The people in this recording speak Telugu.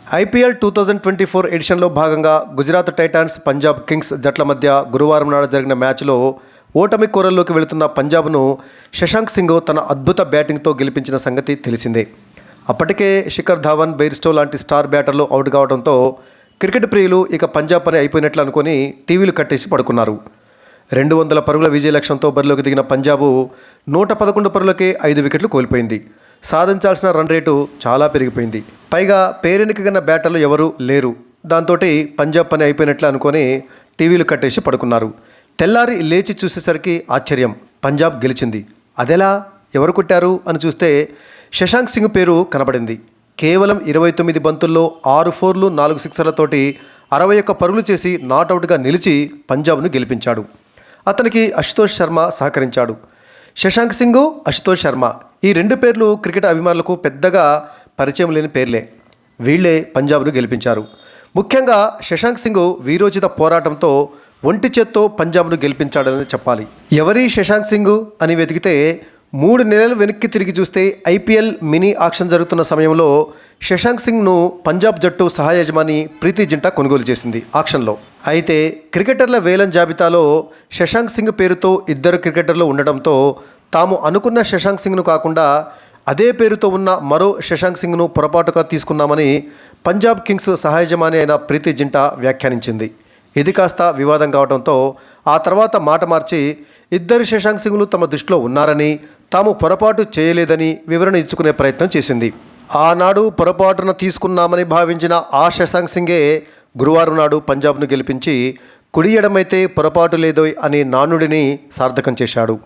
ఐపీఎల్ 2024 ఎడిషన్లో భాగంగా గుజరాత్ టైటాన్స్, పంజాబ్ కింగ్స్ జట్ల మధ్య గురువారం నాడు జరిగిన మ్యాచ్లో ఓటమి కోరల్లోకి వెళుతున్న పంజాబ్ను శశాంక్ సింగ్ తన అద్భుత బ్యాటింగ్తో గెలిపించిన సంగతి తెలిసిందే. అప్పటికే శిఖర్ ధావన్, బెయిర్స్టో లాంటి స్టార్ బ్యాటర్లు అవుట్ కావడంతో క్రికెట్ ప్రియులు ఇక పంజాబ్ పని అయిపోయినట్లు అనుకుని టీవీలు కట్టేసి పడుకున్నారు. 200 పరుగుల విజయ లక్ష్యంతో బరిలోకి దిగిన పంజాబ్ 111 పరుగులకే 5 వికెట్లు కోల్పోయింది. సాధించాల్సిన రన్ రేటు చాలా పెరిగిపోయింది. పైగా పేరెనికగన్న బ్యాటర్లు ఎవరూ లేరు. దాంతో పంజాబ్ పని అయిపోయినట్లు అనుకొని టీవీలు కట్టేసి పడుకున్నారు. తెల్లారి లేచి చూసేసరికి ఆశ్చర్యం, పంజాబ్ గెలిచింది. అదెలా, ఎవరు కొట్టారు అని చూస్తే శశాంక్ సింగ్ పేరు కనబడింది. కేవలం 29 బంతుల్లో 6 ఫోర్లు 4 సిక్సర్లతోటి 61 పరుగులు చేసి నాట్అవుట్గా నిలిచి పంజాబ్ను గెలిపించాడు. అతనికి అశుతోష్ శర్మ సహకరించాడు. శశాంక్ సింగ్, అశుతోష్ శర్మ ఈ 2 పేర్లు క్రికెట్ అభిమానులకు పెద్దగా పరిచయం లేని పేర్లే. వీళ్లే పంజాబ్ను గెలిపించారు. ముఖ్యంగా శశాంక్ సింగ్ వీరోచిత పోరాటంతో ఒంటి చేత్తో పంజాబ్ను గెలిపించాడని చెప్పాలి. ఎవరి శశాంక్ సింగ్ అని వెతికితే 3 నెలలు వెనక్కి తిరిగి చూస్తే ఐపీఎల్ మినీ ఆక్షన్ జరుగుతున్న సమయంలో శశాంక్ సింగ్ను పంజాబ్ జట్టు సహాయ యజమాని ప్రీతి జింటా కొనుగోలు చేసింది ఆక్షన్లో. అయితే క్రికెటర్ల వేలం జాబితాలో శశాంక్ సింగ్ పేరుతో 2 క్రికెటర్లు ఉండడంతో తాము అనుకున్న శశాంక్ సింగ్ను కాకుండా అదే పేరుతో ఉన్న మరో శశాంక్ సింగ్ను పొరపాటుగా తీసుకున్నామని పంజాబ్ కింగ్స్ సహాయ యజమాని అయిన ప్రీతి జింటా వ్యాఖ్యానించింది. ఇది కాస్త వివాదం కావడంతో ఆ తర్వాత మాట మార్చి 2 శశాంక్ సింగ్లు తమ దృష్టిలో ఉన్నారని, తాము పొరపాటు చేయలేదని వివరణ ఇచ్చుకునే ప్రయత్నం చేసింది. ఆనాడు పొరపాటున తీసుకున్నామని భావించిన ఆ శశాంక్ సింగే గురువారం నాడు పంజాబ్ను గెలిపించి కుడి ఎడమైతే పొరపాటు లేదోయ్ అనే నానుడిని సార్థకం చేశాడు.